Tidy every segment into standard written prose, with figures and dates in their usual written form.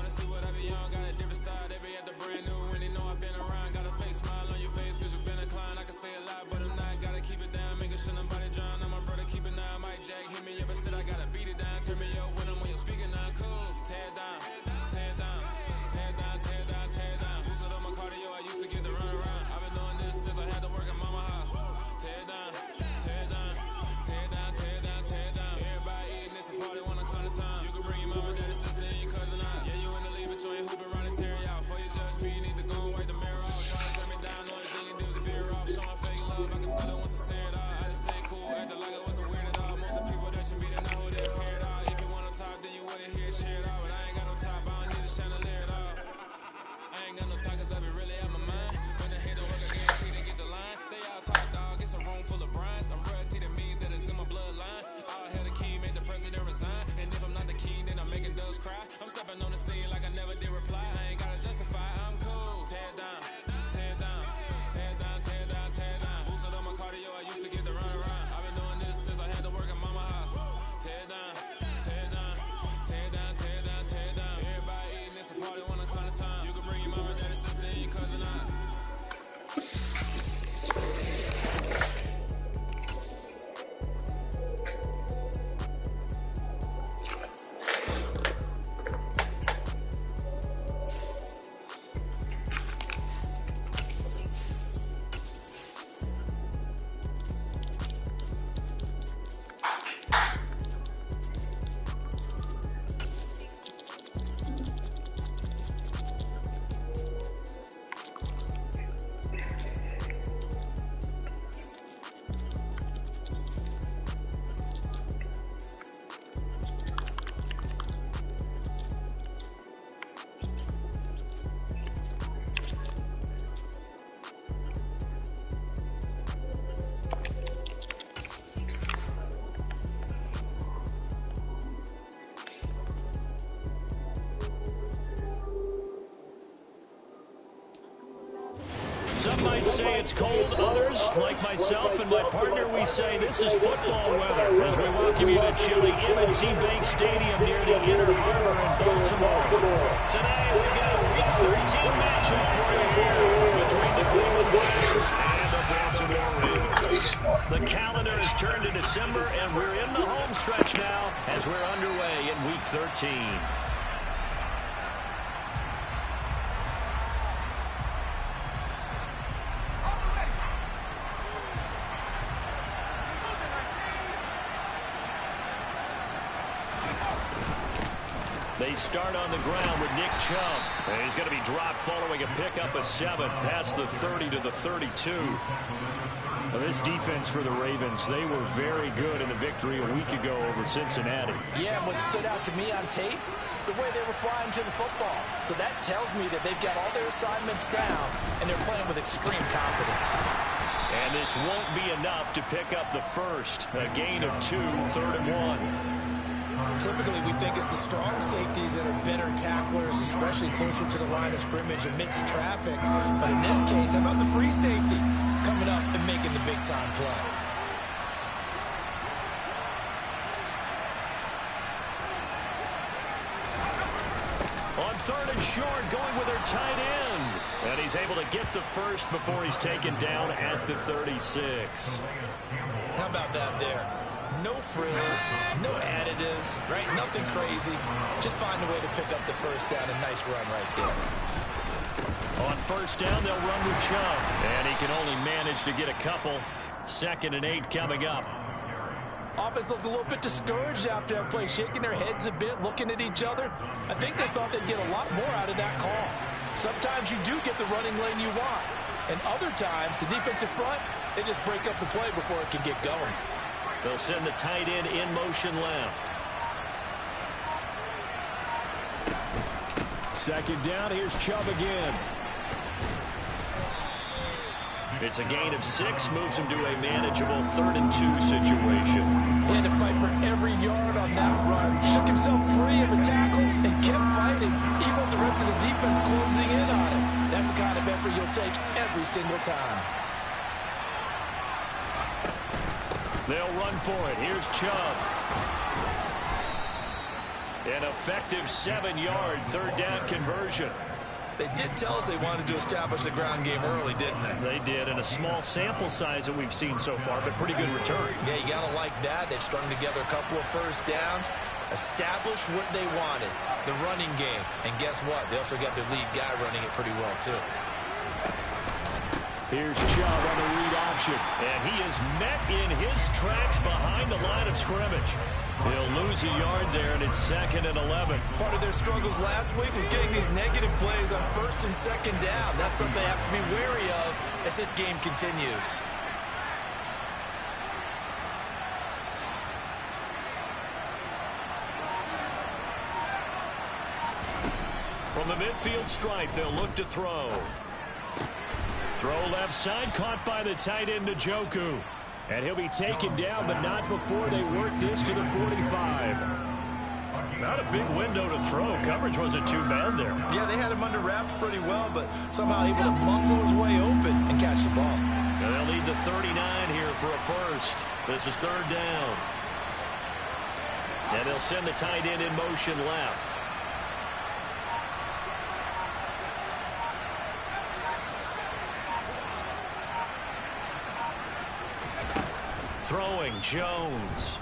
wanna see what I be on. Got a different style, they be at the brand new. When they know I've been around, got a fake smile on your face, cause you've been inclined. I can say a lot, but I'm not. Gotta keep it down, making sure nobody drown. I'm my brother, keep it down. Mike Jack hit me up and said I gotta beat it down. Turn me up when I'm on your speaker now. Cool, tear down, tear down, tear down, tear down, tear down. Boosted up my cardio, I used to get the run around. I've been doing this since I had to work at mama house. Tear down, tear down, tear down, tear down, tear down. Everybody eating this a party, wanna climb the time. You can bring your mama, daddy, sister, and your cousin out. Yeah, you in the lead, but you ain't hooping around and tear you out. Before you judge me, you need to go and wipe the mirror off. Try to turn me down, the only thing you do is veer off. Showing fake love, I can tell it once I say it all. I just stay cool, acting like I wasn't weird at all. Most of the people that you meet are not who they appear at all. If you want on top, then you wouldn't hear it cheered all. But I ain't got no top, I don't need a chandelier at all. I ain't got no talk, cause I be really out my mind. When the hit the work, I guarantee they get the line. They all talk, dog, it's a room full of brinds. I'm royalty, that means that it's in my bloodline. All hell the key, make the president resign. And if I'm not the king, then I'm making doves cry. I'm stepping on the scene like I never did reply. I ain't gotta justify, I'm cool. Tear down, tear down, tear down, tear down, tear down. Boosted up my cardio, I used to get the run around. I've been doing this since I had to work at mama house. Tear down, tear down, tear down, tear down, tear down. Everybody eating this a party, wanna climb the time. You can bring your mama, daddy, sister, and your cousin out. Some might say it's cold. Others, like myself and my partner, we say this is football weather as we welcome you to chilly M&T Bank Stadium near the Inner Harbor in Baltimore. Today, we've got a Week 13 matchup for you here between the Cleveland Browns and the Baltimore Ravens. The calendar has turned to December, and we're in the home stretch now as we're underway in Week 13. They start on the ground with Nick Chubb. And he's going to be dropped following a pickup of 7 past the 30 to the 32. Well, this defense for the Ravens, they were very good in the victory a week ago over Cincinnati. Yeah, and what stood out to me on tape, the way they were flying to the football. So that tells me that they've got all their assignments down, and they're playing with extreme confidence. And this won't be enough to pick up the first. A gain of 2, 3rd and 1. Typically, we think it's the strong safeties that are better tacklers, especially closer to the line of scrimmage amidst traffic. But in this case, how about the free safety coming up and making the big-time play? On 3rd and short, going with their tight end. And he's able to get the first before he's taken down at the 36. How about that there? No frills, no additives, right? Nothing crazy. Just find a way to pick up the first down. A nice run right there. On 1st down, they'll run with Chubb. And he can only manage to get a couple. 2nd and 8 coming up. Offense looked a little bit discouraged after that play, shaking their heads a bit, looking at each other. I think they thought they'd get a lot more out of that call. Sometimes you do get the running lane you want. And other times, the defensive front, they just break up the play before it can get going. They'll send the tight end in motion left. 2nd down, here's Chubb again. It's a gain of 6, moves him to a manageable 3rd and 2 situation. He had to fight for every yard on that run. Shook himself free of the tackle and kept fighting, even with the rest of the defense closing in on him. That's the kind of effort you'll take every single time. They'll run for it. Here's Chubb. An effective 7-yard third down conversion. They did tell us they wanted to establish the ground game early, didn't they? They did, and a small sample size that we've seen so far, but pretty good return. Yeah, you got to like that. They've strung together a couple of first downs, established what they wanted, the running game. And guess what? They also got their lead guy running it pretty well, too. Here's Chubb on the read option, and he is met in his tracks behind the line of scrimmage. He'll lose a yard there, and it's 2nd and 11. Part of their struggles last week was getting these negative plays on 1st and 2nd down. That's something they have to be wary of as this game continues. From the midfield stripe, they'll look to throw. Throw left side, caught by the tight end, Njoku. And he'll be taken down, but not before they work this to the 45. Not a big window to throw. Coverage wasn't too bad there. Yeah, they had him under wraps pretty well, but somehow able to muscle his way open and catch the ball. And they'll need the 39 here for a first. This is 3rd down. And they'll send the tight end in motion left. Throwing, Jones.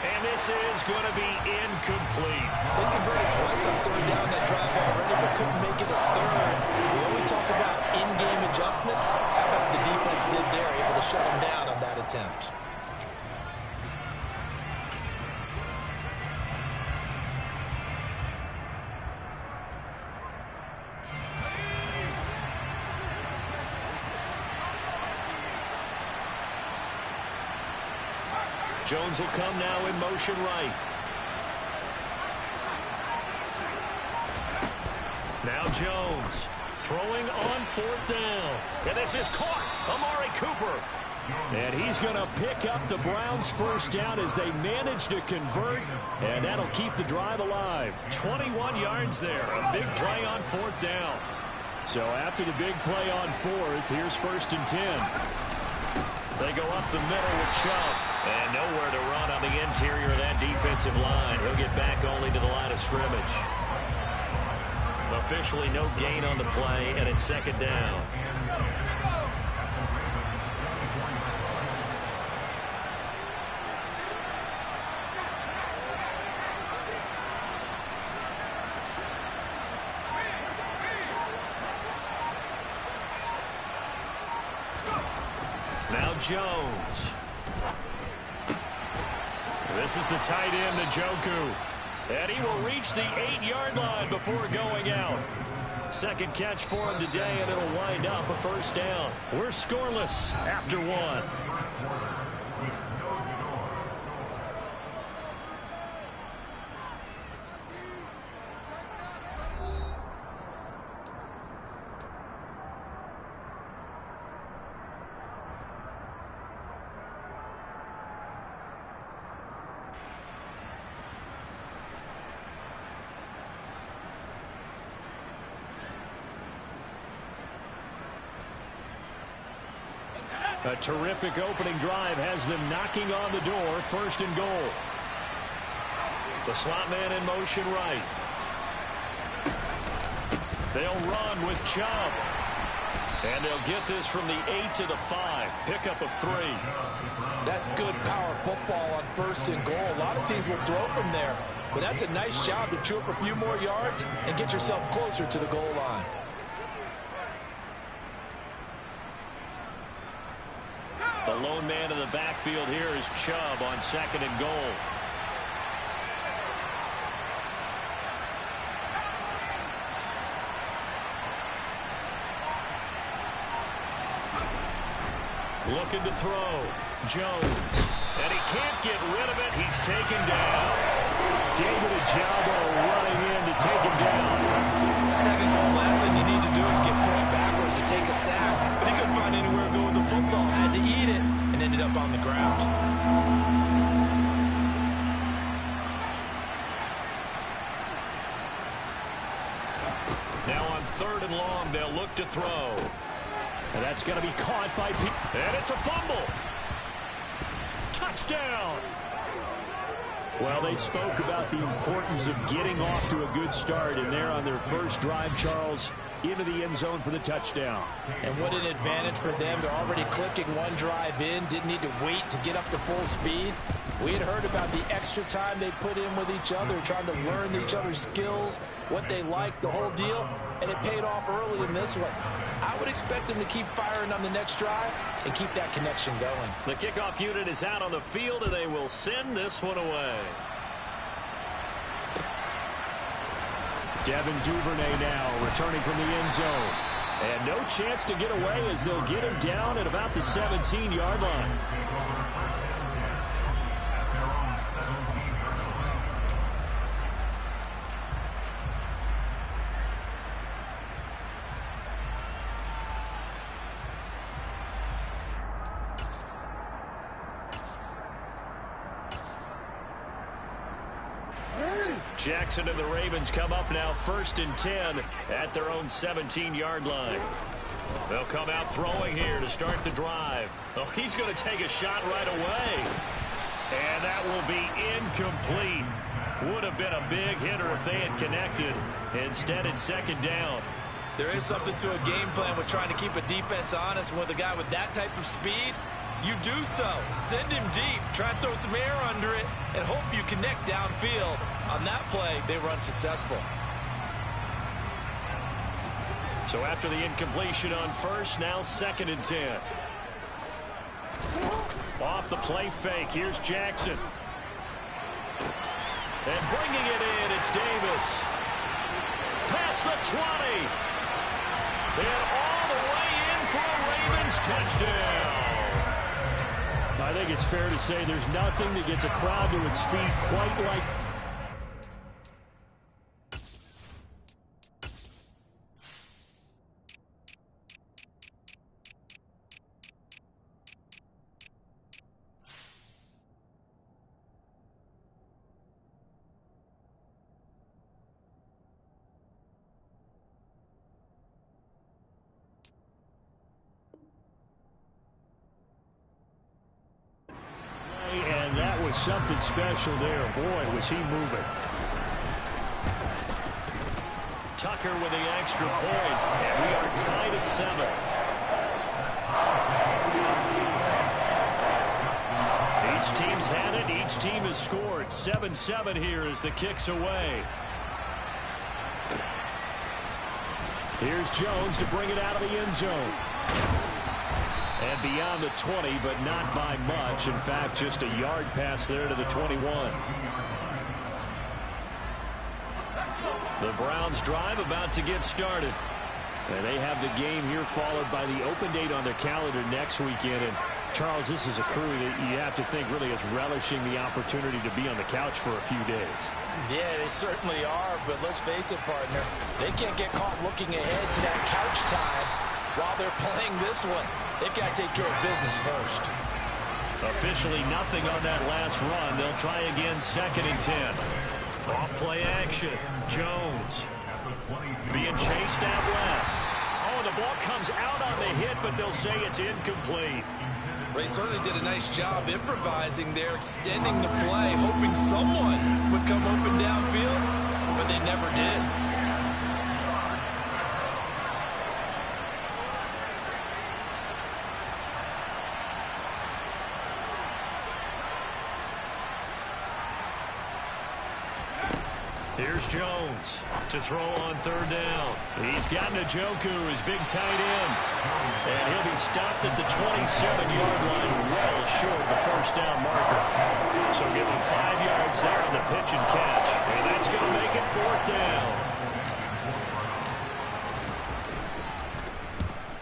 And this is going to be incomplete. They converted twice on 3rd down that drive already, but couldn't make it a 3rd. We always talk about in-game adjustments. How about what the defense did there, able to shut them down on that attempt. Jones will come now in motion right. Now Jones throwing on 4th down. And this is caught. Amari Cooper. And he's going to pick up the Browns' first down as they manage to convert. And that'll keep the drive alive. 21 yards there. A big play on 4th down. So after the big play on 4th, here's 1st and 10. They go up the middle with Chubb. And nowhere to run on the interior of that defensive line. He'll get back only to the line of scrimmage. Officially no gain on the play, and it's 2nd down. Now Jones. This is the tight end, Njoku. And he will reach the 8-yard line before going out. 2nd catch for him today, and it'll wind up a 1st down. We're scoreless after 1. A terrific opening drive has them knocking on the door. 1st and goal. The slot man in motion right. They'll run with Chubb. And they'll get this from the 8 to the 5. Pickup of 3. That's good power football on 1st and goal. A lot of teams will throw from there. But that's a nice job to chew up a few more yards and get yourself closer to the goal line. The lone man in the backfield here is Chubb on 2nd and goal. Looking to throw. Jones. And he can't get rid of it. He's taken down. David Ojabo running in to take him down. 2nd goal, last thing you need to do is get pushed backwards to take a sack. But he couldn't find anywhere to go with the football. Had to eat it and ended up on the ground. Now on 3rd and long, they'll look to throw. And that's going to be caught by Pete. And it's a fumble. Touchdown. Well, they spoke about the importance of getting off to a good start, and they're on their first drive, Charles, into the end zone for the touchdown. And what an advantage for them. They're already clicking one drive in, didn't need to wait to get up to full speed. We had heard about the extra time they put in with each other, trying to learn each other's skills, what they like, the whole deal, and it paid off early in this one. I would expect them to keep firing on the next drive and keep that connection going. The kickoff unit is out on the field, and they will send this one away. Devin Duvernay now returning from the end zone. And no chance to get away as they'll get him down at about the 17-yard line. Jackson and the Ravens come up now 1st and 10 at their own 17-yard line. They'll come out throwing here to start the drive. Oh, he's going to take a shot right away. And that will be incomplete. Would have been a big hitter if they had connected. Instead, it's 2nd down. There is something to a game plan with trying to keep a defense honest. With a guy with that type of speed, you do so. Send him deep. Try and throw some air under it and hope you connect downfield. On that play, they were unsuccessful. So after the incompletion on first, now 2nd and 10. Off the play fake, here's Jackson. And bringing it in, it's Davis. Past the 20. And all the way in for a Ravens touchdown. I think it's fair to say there's nothing that gets a crowd to its feet quite like... And that was something special there. Boy, was he moving. Tucker with the extra point. And we are tied at 7. Each team's had it. Each team has scored. 7-7 here as the kick's away. Here's Jones to bring it out of the end zone. And beyond the 20, but not by much. In fact, just a yard pass there to the 21. The Browns drive about to get started. And they have the game here followed by the open date on their calendar next weekend. And Charles, this is a crew that you have to think really is relishing the opportunity to be on the couch for a few days. Yeah, they certainly are, but let's face it, partner. They can't get caught looking ahead to that couch time while they're playing this one. They've got to take care of business first. Officially nothing on that last run. They'll try again 2nd and 10. Off play action. Jones being chased out left. Oh, the ball comes out on the hit, but they'll say it's incomplete. They certainly did a nice job improvising there, extending the play, hoping someone would come open downfield, but they never did. Here's Jones to throw on 3rd down. He's got Njoku, his big tight end. And he'll be stopped at the 27-yard line, well short of the 1st down marker. So give him 5 yards there on the pitch and catch. And that's going to make it 4th down.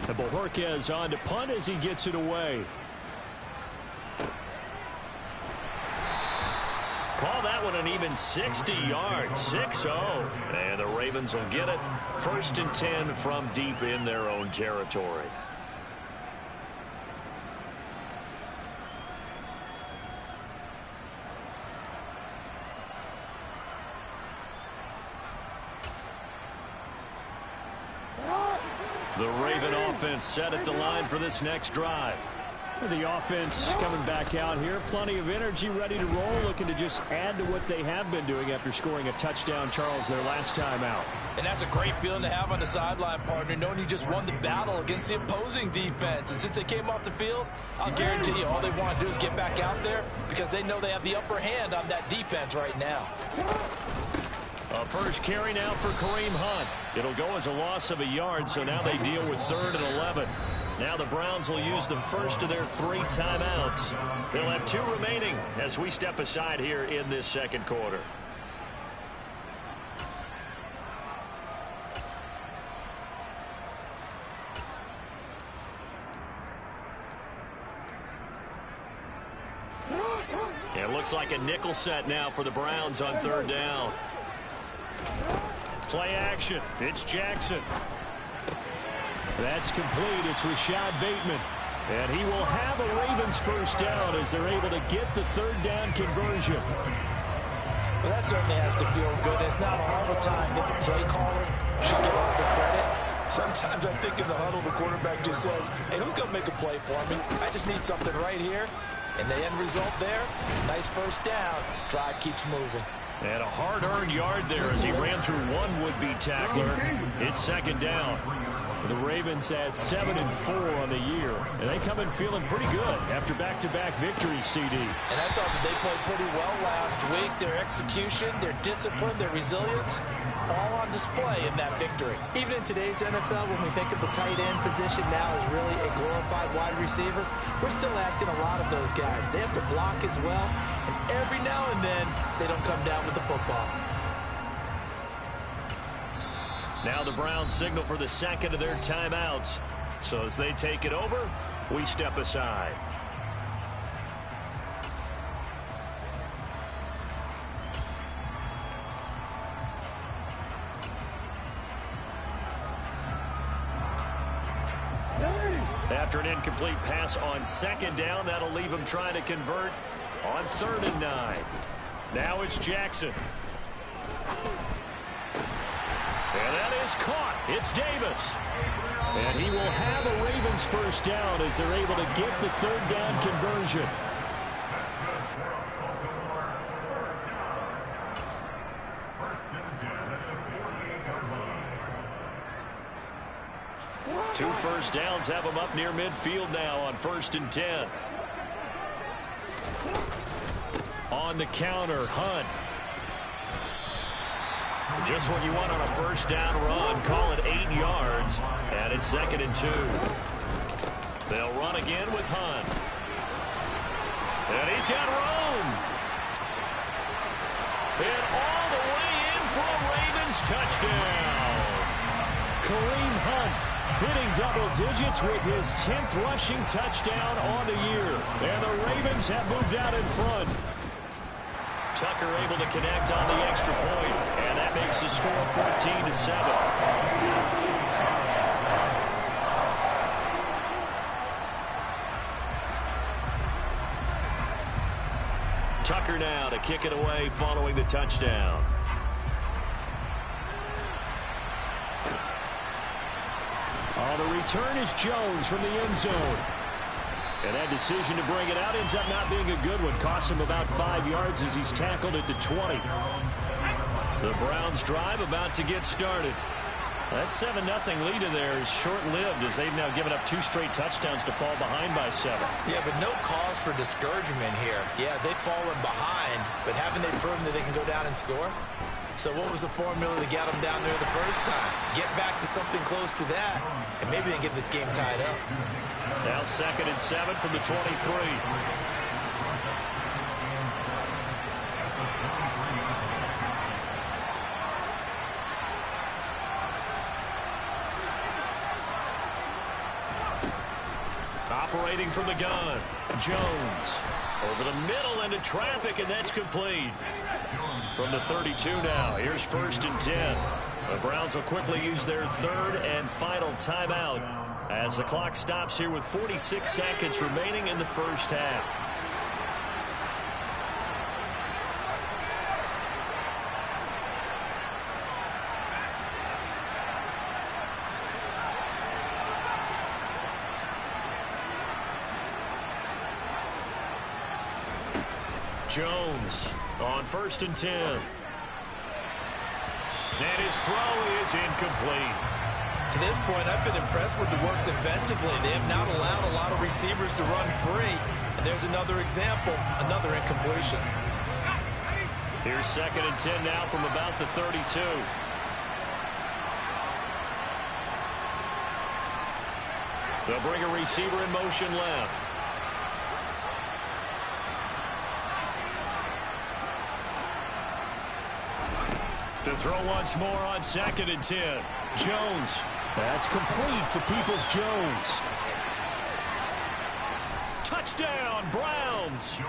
And Bojorquez on to punt as he gets it away. Call that one an even 60 yards, 6-0. And the Ravens will get it. 1st and 10 from deep in their own territory. The Raven offense set at the line for this next drive. The offense coming back out here. Plenty of energy, ready to roll, looking to just add to what they have been doing after scoring a touchdown, Charles, their last time out. And that's a great feeling to have on the sideline, partner, knowing you just won the battle against the opposing defense. And since they came off the field, I'll guarantee you all they want to do is get back out there because they know they have the upper hand on that defense right now. A first carry now for Kareem Hunt. It'll go as a loss of a yard, so now they deal with 3rd and 11. Now the Browns will use the first of their 3 timeouts. They'll have 2 remaining as we step aside here in this second quarter. It looks like a nickel set now for the Browns on 3rd down. Play action. It's Jackson. That's complete. It's Rashad Bateman. And he will have a Ravens first down as they're able to get the 3rd down conversion. Well, that certainly has to feel good. It's not all the time that the play caller should get all the credit. Sometimes I think in the huddle, the quarterback just says, hey, who's going to make a play for me? I just need something right here. And the end result there, nice first down. Drive keeps moving. And a hard-earned yard there as he ran through one would-be tackler. It's 2nd down. The Ravens at 7-4 on the year, and they come in feeling pretty good after back-to-back victories, CD. And I thought that they played pretty well last week. Their execution, their discipline, their resilience, all on display in that victory. Even in today's NFL, when we think of the tight end position now as really a glorified wide receiver, we're still asking a lot of those guys. They have to block as well, and every now and then, they don't come down with the football. Now the Browns signal for the 2nd of their timeouts. So as they take it over, we step aside. After an incomplete pass on 2nd down, that'll leave him trying to convert on 3rd and 9. Now it's Jackson. And that is caught. It's Davis. And he will have a Ravens first down as they're able to get the 3rd down conversion. Two first downs have them up near midfield now on 1st and 10. On the counter, Hunt. Just what you want on a first down run. Call it 8 yards. And it's 2nd and 2. They'll run again with Hunt. And he's got room. And all the way in for a Ravens touchdown. Kareem Hunt hitting double digits with his 10th rushing touchdown on the year. And the Ravens have moved out in front. Tucker able to connect on the extra point, and that makes the score 14-7. Tucker now to kick it away following the touchdown. Oh, the return is Jones from the end zone. And that decision to bring it out ends up not being a good one. Costs him about 5 yards as he's tackled at the 20. The Browns drive about to get started. That 7-0 lead in there is short-lived as they've now given up 2 straight touchdowns to fall behind by 7. Yeah, but no cause for discouragement here. Yeah, they've fallen behind, but haven't they proven that they can go down and score? So what was the formula to get them down there the first time? Get back to something close to that, and maybe they can get this game tied up. Now 2nd and 7 from the 23. Operating from the gun, Jones. Over the middle into traffic, and that's complete. From the 32 now, here's 1st and 10. The Browns will quickly use their 3rd and final timeout as the clock stops here with 46 seconds remaining in the first half. Jones on 1st and 10. And his throw is incomplete. To this point, I've been impressed with the work defensively. They have not allowed a lot of receivers to run free. And there's another example, another incompletion. Here's 2nd and 10 now from about the 32. They'll bring a receiver in motion left. To throw once more on 2nd and 10. Jones. That's complete to Peoples-Jones. Touchdown, Browns.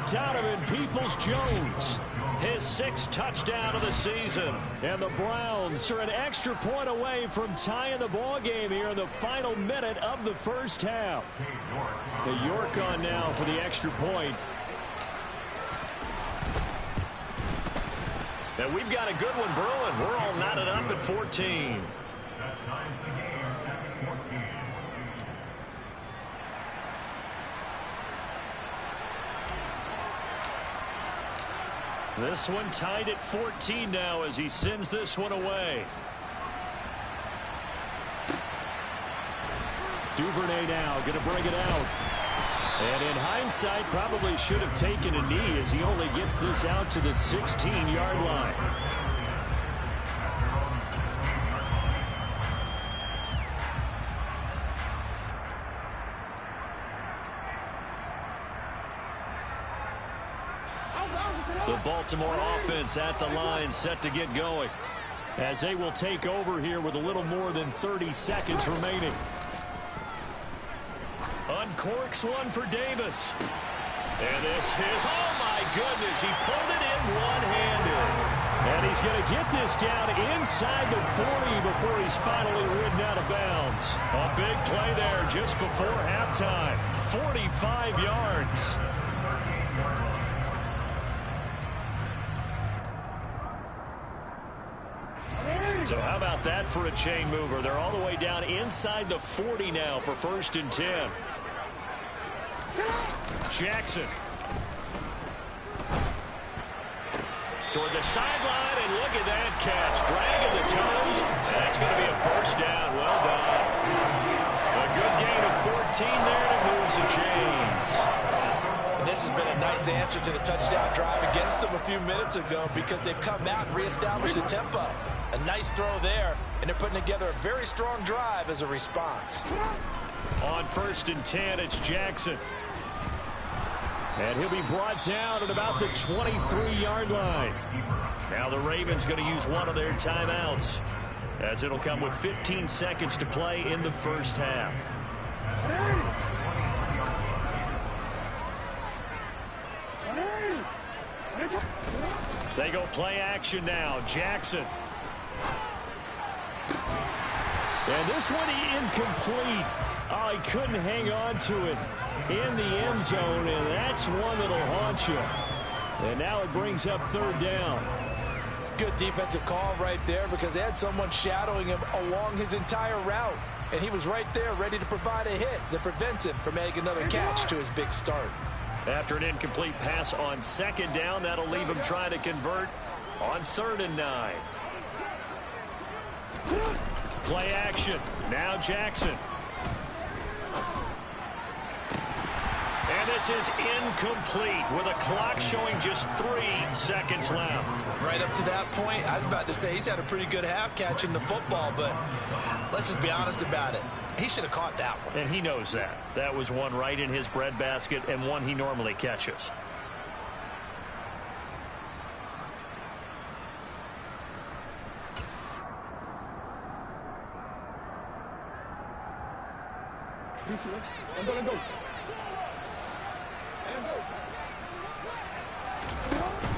Donovan Peoples-Jones. His 6th touchdown of the season. And the Browns are an extra point away from tying the ball game here in the final minute of the first half. The York on now for the extra point. And we've got a good one brewing. We're all knotted up at 14. This one tied at 14 now as he sends this one away. Duvernay now going to bring it out. And in hindsight, probably should have taken a knee as he only gets this out to the 16-yard line. The Baltimore offense at the line set to get going as they will take over here with a little more than 30 seconds remaining. Uncorks one for Davis. And this is, oh my goodness, he pulled it in one-handed. And he's going to get this down inside the 40 before he's finally ridden out of bounds. A big play there just before halftime. 45 yards. So how about that for a chain mover? They're all the way down inside the 40 now for 1st and 10. Jackson. Toward the sideline, and look at that catch. Dragging the toes. And that's going to be a 1st down. Well done. A good gain of 14 there to move the chains. And this has been a nice answer to the touchdown drive against them a few minutes ago because they've come out and reestablished the tempo. A nice throw there, and they're putting together a very strong drive as a response. On 1st and 10, it's Jackson. And he'll be brought down at about the 23-yard line. Now the Ravens going to use one of their timeouts as it'll come with 15 seconds to play in the first half. They go play action now. Jackson. And this one incomplete. Oh, he couldn't hang on to it in the end zone, and that's one that'll haunt you. And now it brings up 3rd down. Good defensive call right there because they had someone shadowing him along his entire route. And he was right there ready to provide a hit to prevent him from making another catch to his big start. After an incomplete pass on 2nd down, that'll leave him trying to convert on 3rd and 9. Play action. Now Jackson. And this is incomplete with a clock showing just 3 seconds left. Right up to that point, I was about to say he's had a pretty good half catching the football, but let's just be honest about it. He should have caught that one. And he knows that. That was one right in his breadbasket and one he normally catches.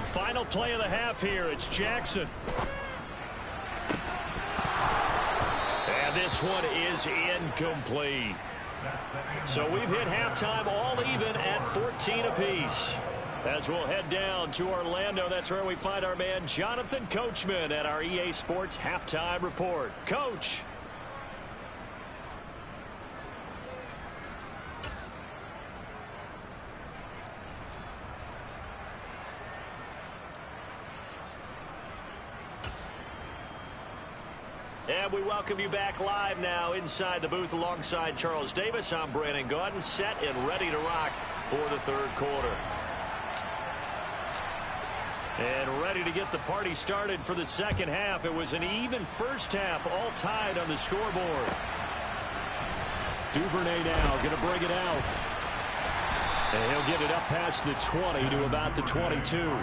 Final play of the half here. It's Jackson. And this one is incomplete. So we've hit halftime all even at 14 apiece. As we'll head down to Orlando, that's where we find our man Jonathan Coachman at our EA Sports Halftime Report. Coach. And we welcome you back live now inside the booth alongside Charles Davis. I'm Brandon Gaudin, set and ready to rock for the third quarter. And ready to get the party started for the second half. It was an even first half, all tied on the scoreboard. Duvernay now going to bring it out. And he'll get it up past the 20 to about the 22.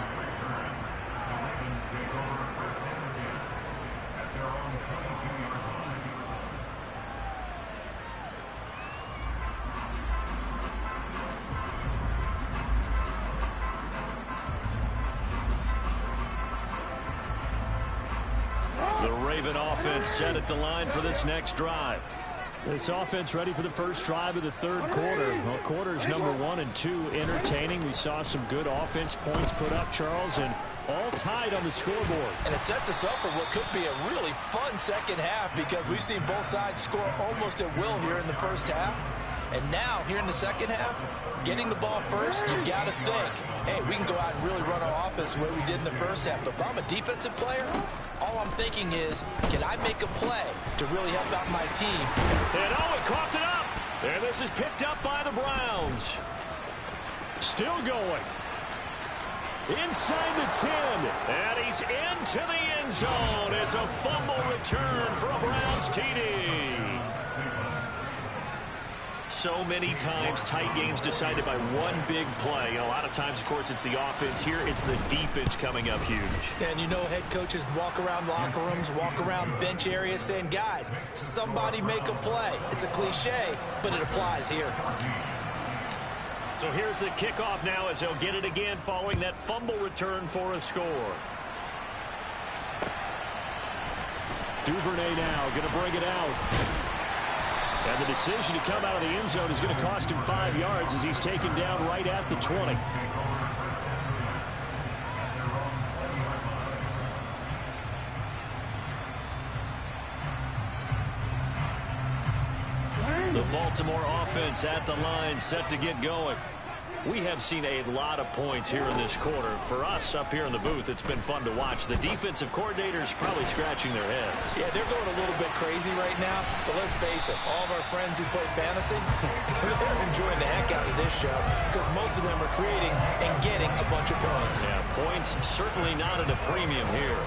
The Raven offense set at the line for this next drive. This offense ready for the first drive of the third quarter. Well, quarters number 1 and 2 entertaining. We saw some good offense points put up, Charles, and all tied on the scoreboard. And it sets us up for what could be a really fun second half because we've seen both sides score almost at will here in the first half. And now, here in the second half, getting the ball first, you got to think, hey, we can go out and really run our offense the way we did in the first half. But if I'm a defensive player, all I'm thinking is, can I make a play to really help out my team? And oh, it coughed it up. And this is picked up by the Browns. Still going. Inside the 10. And he's into the end zone. It's a fumble return for a Browns TD. So many times tight games decided by one big play. And a lot of times, of course, it's the offense. Here, it's the defense coming up huge. And you know head coaches walk around locker rooms, walk around bench areas saying, guys, somebody make a play. It's a cliche, but it applies here. So here's the kickoff now as they'll get it again following that fumble return for a score. Duvernay now going to bring it out. And the decision to come out of the end zone is going to cost him 5 yards as he's taken down right at the 20. The Baltimore offense at the line set to get going. We have seen a lot of points here in this quarter. For us up here in the booth, it's been fun to watch. The defensive coordinators probably scratching their heads. Yeah, they're going a little bit crazy right now. But let's face it, all of our friends who play fantasy, they're enjoying the heck out of this show because most of them are creating and getting a bunch of points. Yeah, points certainly not at a premium here.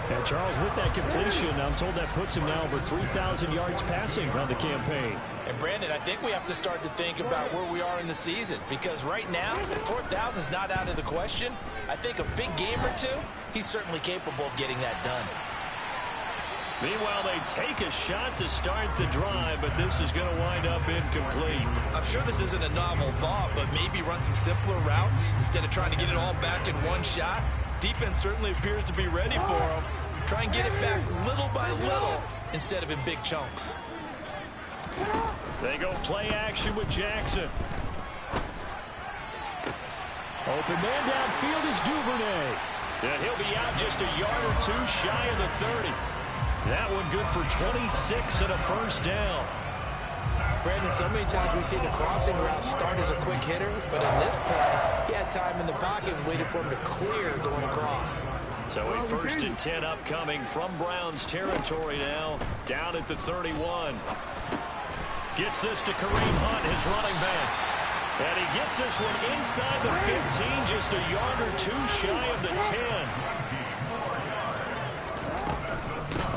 And Charles, with that completion, I'm told that puts him now over 3,000 yards passing on the campaign. And Brandon, I think we have to start to think about where we are in the season because right now, 4,000 is not out of the question. I think a big game or two, he's certainly capable of getting that done. Meanwhile, they take a shot to start the drive, but this is going to wind up incomplete. I'm sure this isn't a novel thought, but maybe run some simpler routes instead of trying to get it all back in one shot. Defense certainly appears to be ready for him. Try and get it back little by little instead of in big chunks. They go play action with Jackson. Open man downfield is Duvernay. And he'll be out just a yard or two shy of the 30. That one good for 26 and a first down. Brandon, so many times we see the crossing route start as a quick hitter, but in this play, he had time in the pocket and waited for him to clear going across. So a 1st and 10 upcoming from Browns territory now, down at the 31. Gets this to Kareem Hunt, his running back. And he gets this one inside the 15, just a yard or two shy of the 10.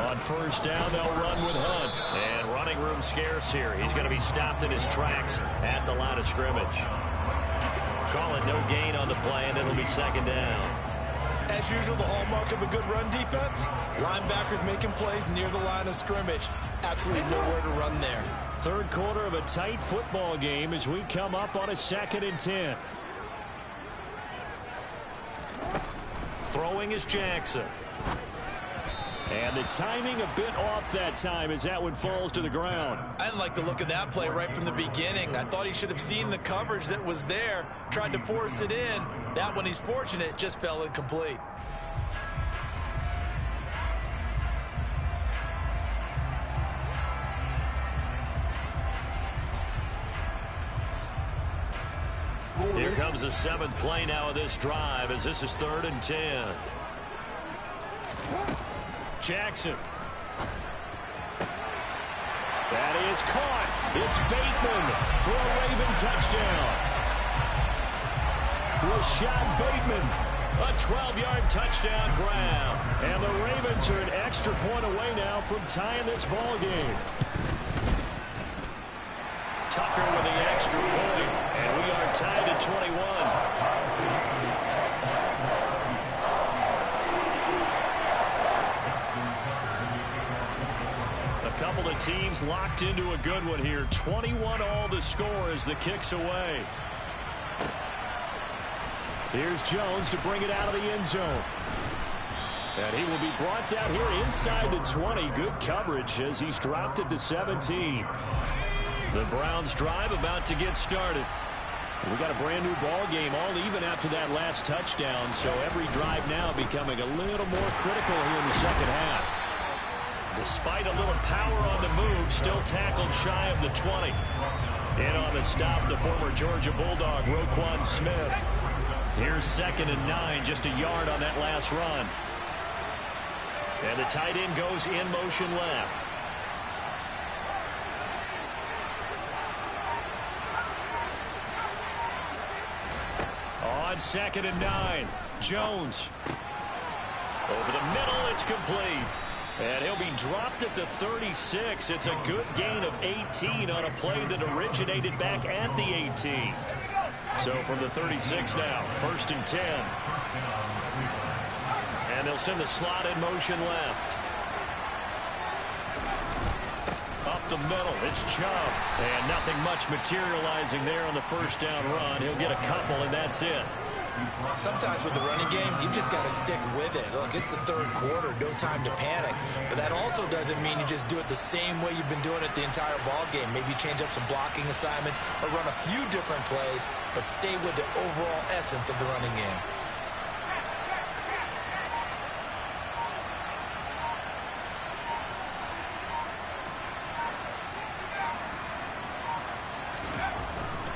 On first down, they'll run with Hunt. And running room scarce here. He's going to be stopped in his tracks at the line of scrimmage. Call it no gain on the play, and it'll be second down. As usual, the hallmark of a good run defense, linebackers making plays near the line of scrimmage. Absolutely nowhere to run there. Third quarter of a tight football game as we come up on a 2nd and 10. Throwing is Jackson. And the timing a bit off that time as that one falls to the ground. I didn't like the look of that play right from the beginning. I thought he should have seen the coverage that was there, tried to force it in. That one, he's fortunate, just fell incomplete. Here comes the 7th play now of this drive as this is 3rd and 10. Jackson. That is caught. It's Bateman for a Raven touchdown. Rashad Bateman, a 12-yard touchdown grab. And the Ravens are an extra point away now from tying this ball game. Tucker with the extra point, and we are tied at 21. A couple of teams locked into a good one here. 21 all the score as the kick's away. Here's Jones to bring it out of the end zone. And he will be brought down here inside the 20. Good coverage as he's dropped at the 17. The Browns drive about to get started. We got a brand new ball game, all even after that last touchdown, so every drive now becoming a little more critical here in the second half. Despite a little power on the move, still tackled shy of the 20. In on the stop, the former Georgia Bulldog, Roquan Smith. Here's 2nd and 9, just a yard on that last run. And the tight end goes in motion left. On 2nd and 9, Jones. Over the middle, it's complete. And he'll be dropped at the 36. It's a good gain of 18 on a play that originated back at the 18. So from the 36 now, 1st and 10. And they'll send the slot in motion left. Up the middle, it's Chubb. And nothing much materializing there on the first down run. He'll get a couple, and that's it. Sometimes with the running game, you've just got to stick with it. Look, it's the 3rd quarter, no time to panic. But that also doesn't mean you just do it the same way you've been doing it the entire ball game. Maybe change up some blocking assignments or run a few different plays, but stay with the overall essence of the running game.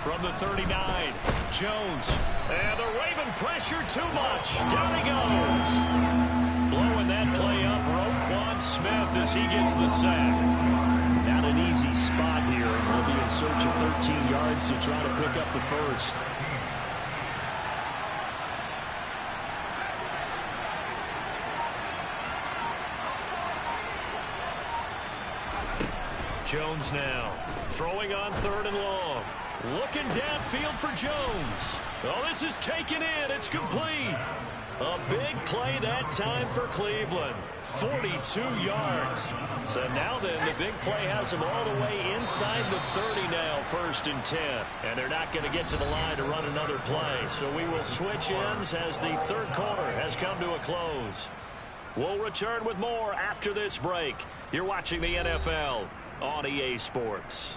From the 39, Jones. And the Raven pressure too much. Down he goes. Blowing that play up, Roquan Smith as he gets the sack. Not an easy spot here. He'll be in search of 13 yards to try to pick up the first. Jones now. Throwing on 3rd and long. Looking downfield for Jones. Oh, this is taken in. It's complete. A big play that time for Cleveland. 42 yards. So now then, the big play has them all the way inside the 30 now, 1st and 10. And they're not going to get to the line to run another play. So we will switch ends as the 3rd quarter has come to a close. We'll return with more after this break. You're watching the NFL on EA Sports.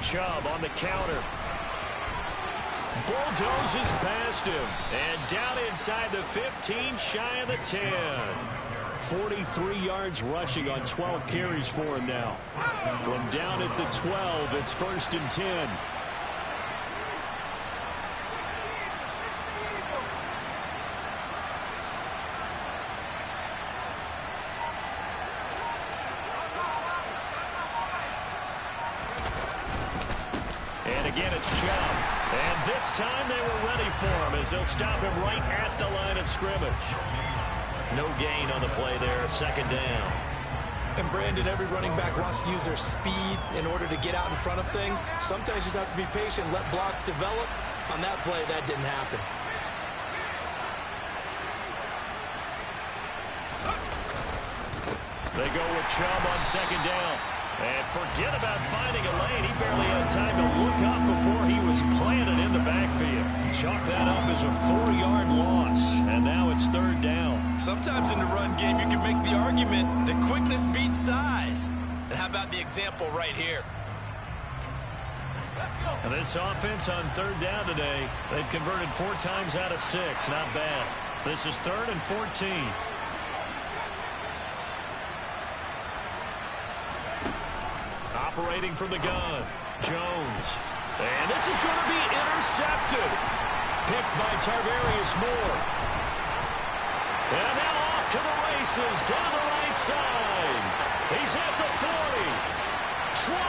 Chubb on the counter. Bulldozes past him. And down inside the 15, shy of the 10. 43 yards rushing on 12 carries for him now. From down at the 12, it's 1st and 10. Again, it's Chubb. And this time they were ready for him as they'll stop him right at the line of scrimmage. No gain on the play there, 2nd down. And Brandon, every running back wants to use their speed in order to get out in front of things. Sometimes you just have to be patient, let blocks develop. On that play, that didn't happen. They go with Chubb on 2nd down. And forget about finding a lane. He barely had time to look up before he was planted in the backfield. Chalk that up as a 4-yard loss. And now it's 3rd down. Sometimes in the run game, you can make the argument that quickness beats size. And how about the example right here? And this offense on 3rd down today, they've converted 4 times out of 6. Not bad. This is 3rd and 14. operating from the gun. Jones. And this is going to be intercepted. Picked by Tarvarius Moore. And now off to the races down the right side. He's at the 40, 20,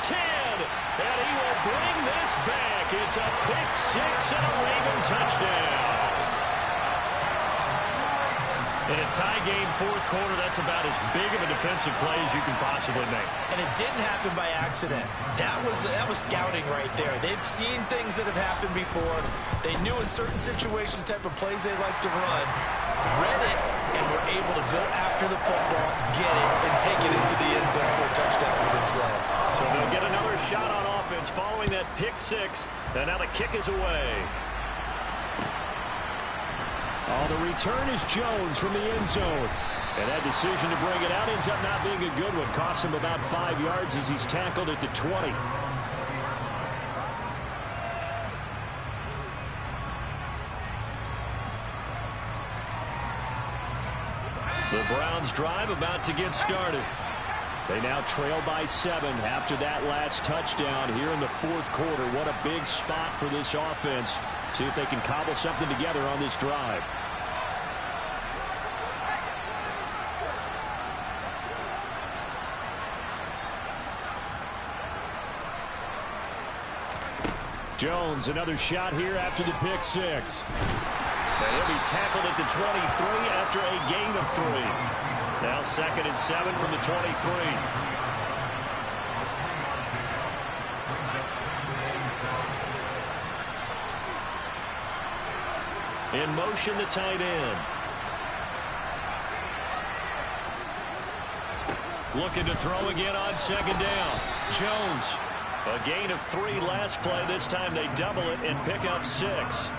10, and he will bring this back. It's a pick six and a Raven touchdown. In a tie game fourth quarter, that's about as big of a defensive play as you can possibly make. And it didn't happen by accident. That was scouting right there. They've seen things that have happened before. They knew in certain situations the type of plays they like to run, read it, and were able to go after the football, get it, and take it into the end zone for a touchdown for themselves. So they'll get another shot on offense following that pick six, and now the kick is away. Oh, the return is Jones from the end zone. And that decision to bring it out ends up not being a good one. Costs him about 5 yards as he's tackled at the 20. The Browns drive about to get started. They now trail by 7 after that last touchdown here in the fourth quarter. What a big spot for this offense. See if they can cobble something together on this drive. Jones, another shot here after the pick six. And he'll be tackled at the 23 after a gain of 3. Now 2nd and 7 from the 23. In motion, the tight end. Looking to throw again on 2nd down. Jones. A gain of 3 last play. This time they double it and pick up 6.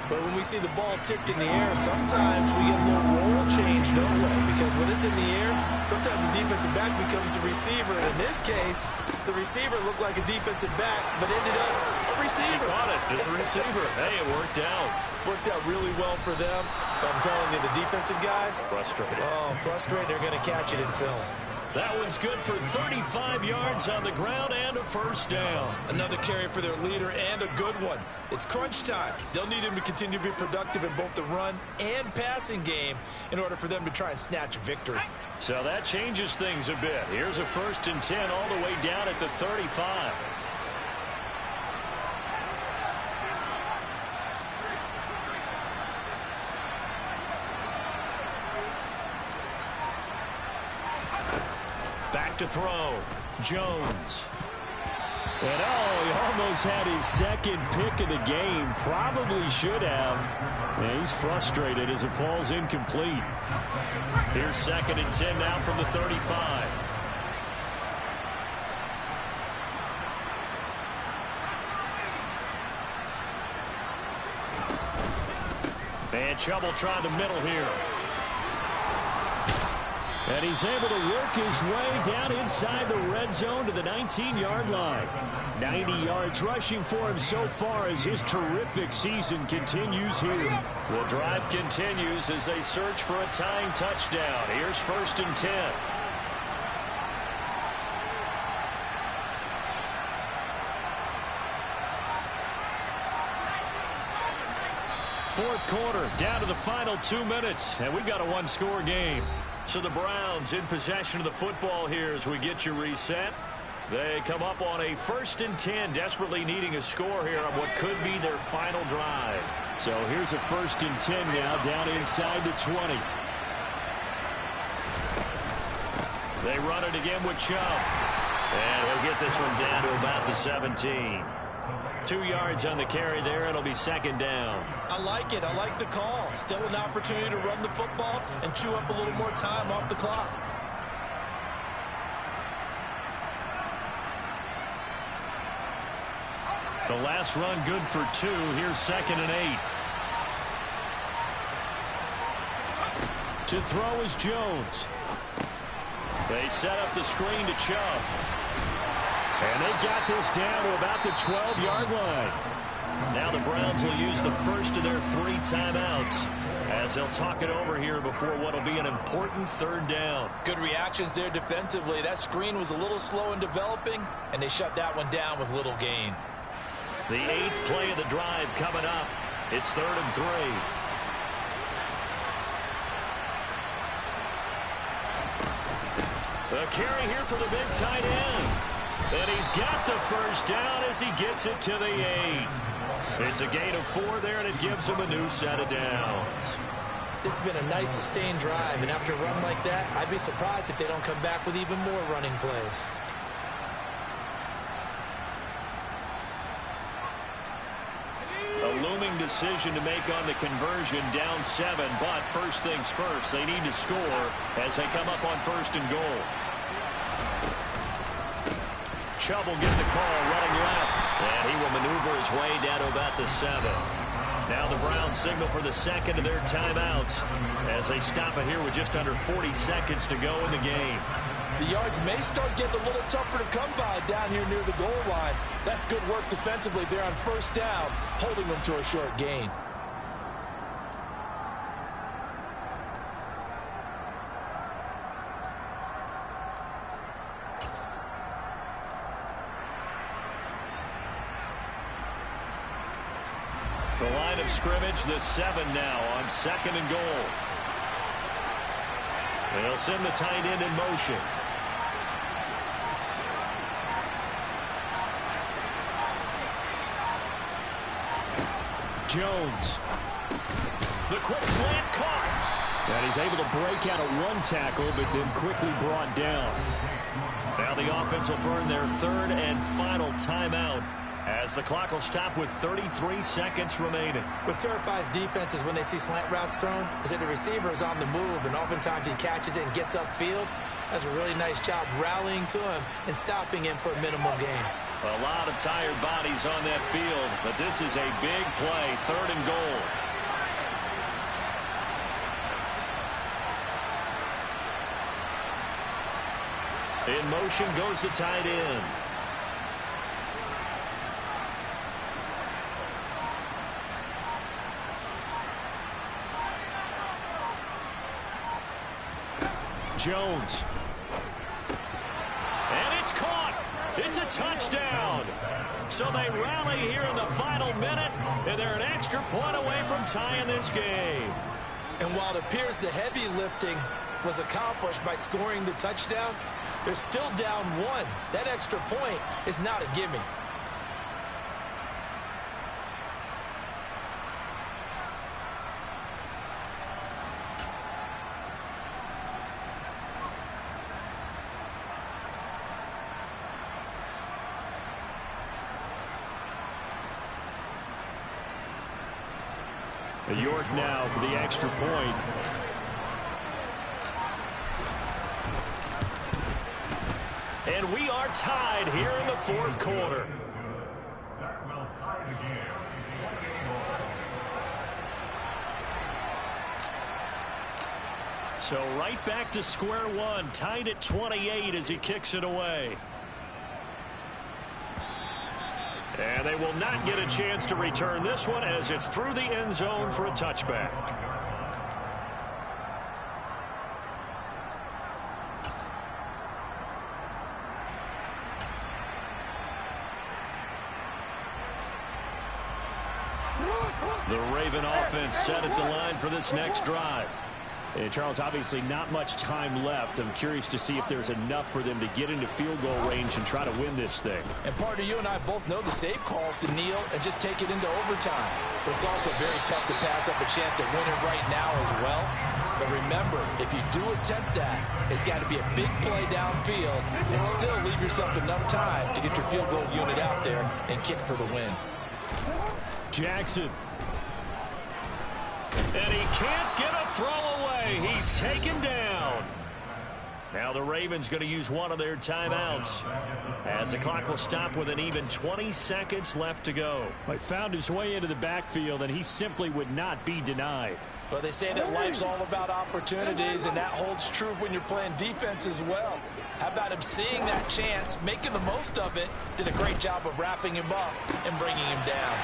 But when we see the ball tipped in the air, sometimes we get a little roll change, don't we? Because when it's in the air, sometimes the defensive back becomes a receiver. And in this case, the receiver looked like a defensive back, but ended up a receiver. He caught it as a receiver. Hey, it worked out. Worked out really well for them. But I'm telling you, the defensive guys, frustrated. Oh, frustrated. They're going to catch it in film. That one's good for 35 yards on the ground and a first down. Another carry for their leader and a good one. It's crunch time. They'll need him to continue to be productive in both the run and passing game in order for them to try and snatch a victory. So that changes things a bit. Here's a 1st and 10 all the way down at the 35. Back to throw. Jones. And he almost had his 2nd pick of the game. Probably should have. And he's frustrated as it falls incomplete. Here's 2nd and 10 now from the 35. And trouble trying the middle here. And he's able to work his way down inside the red zone to the 19-yard line. 90 yards rushing for him so far as his terrific season continues here. The drive continues as they search for a tying touchdown. Here's 1st and 10. Fourth quarter, down to the final 2 minutes, and we've got a one-score game. So the Browns in possession of the football here as we get you reset. They come up on a 1st and 10, desperately needing a score here on what could be their final drive. So here's a 1st and 10 now down inside the 20. They run it again with Chubb. And he'll get this one down to about the 17. 2 yards on the carry there. It'll be 2nd down. I like it. I like the call. Still an opportunity to run the football and chew up a little more time off the clock. The last run good for 2. Here's 2nd and 8. To throw is Jones. They set up the screen to Chubb. And they got this down to about the 12-yard line. Now the Browns will use the first of their 3 timeouts. as they'll talk it over here before what will be an important third down. Good reactions there defensively. That screen was a little slow in developing, and they shut that one down with little gain. The 8th play of the drive coming up. It's 3rd and 3. The carry here for the big tight end. And he's got the first down as he gets it to the 8. It's a gain of 4 there, and it gives him a new set of downs. This has been a nice sustained drive, and after a run like that, I'd be surprised if they don't come back with even more running plays. A looming decision to make on the conversion, down 7, but first things first, they need to score as they come up on 1st and goal. Chubb will get the call running left, and he will maneuver his way down to about the 7. Now the Browns signal for the second of their timeouts as they stop it here with just under 40 seconds to go in the game. The yards may start getting a little tougher to come by down here near the goal line. That's good work defensively there on 1st down, holding them to a short gain. The line of scrimmage, the 7 now on 2nd and goal. They'll send the tight end in motion. Jones. The quick slant caught. And he's able to break out of 1 tackle, but then quickly brought down. Now the offense will burn their 3rd and final timeout as the clock will stop with 33 seconds remaining. What terrifies defenses when they see slant routes thrown is that the receiver is on the move, and oftentimes he catches it and gets upfield. Does a really nice job rallying to him and stopping him for a minimal gain. A lot of tired bodies on that field, but this is a big play, 3rd and goal. In motion goes the tight end. Jones. And it's caught. It's a touchdown. So they rally here in the final minute, and they're an extra point away from tying this game. And while it appears the heavy lifting was accomplished by scoring the touchdown, they're still down 1. That extra point is not a gimme. York now for the extra point. And we are tied here in the 4th quarter. So right back to square one, tied at 28 as he kicks it away. And they will not get a chance to return this one as it's through the end zone for a touchback. The Raven offense set at the line for this next drive. And Charles, obviously not much time left. I'm curious to see if there's enough for them to get into field goal range and try to win this thing. And partner, you and I both know the save calls to kneel and just take it into overtime. But it's also very tough to pass up a chance to win it right now as well. But remember, if you do attempt that, it's got to be a big play downfield and still leave yourself enough time to get your field goal unit out there and kick for the win. Jackson. And he can't get a throw away. He's taken down. Now the Ravens going to use one of their timeouts as the clock will stop with an even 20 seconds left to go. He found his way into the backfield, and he simply would not be denied. Well, they say that life's all about opportunities, and that holds true when you're playing defense as well. How about him seeing that chance, making the most of it, did a great job of wrapping him up and bringing him down.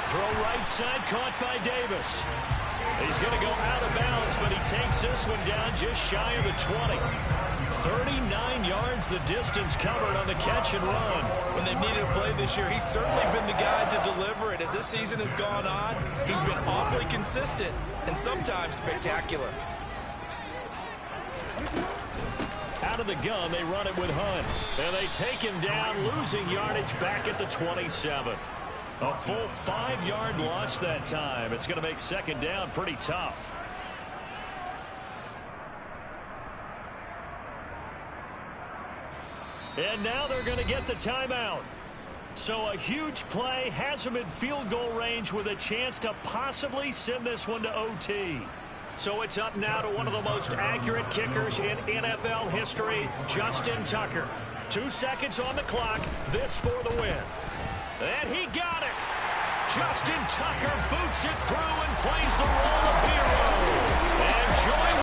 Throw right side caught by Davis. He's going to go out of bounds, but he takes this one down just shy of the 20. 39 yards the distance covered on the catch and run. When they've needed a play this year, he's certainly been the guy to deliver it. As this season has gone on, he's been awfully consistent and sometimes spectacular. Out of the gun, they run it with Hunt. And they take him down, losing yardage back at the 27. A full 5-yard loss that time. It's going to make second down pretty tough. And now they're going to get the timeout. So a huge play has them in field goal range with a chance to possibly send this one to OT. So it's up now to one of the most accurate kickers in NFL history, Justin Tucker. 2 seconds on the clock. This for the win. And he got it. Justin Tucker boots it through and plays the role of hero. And join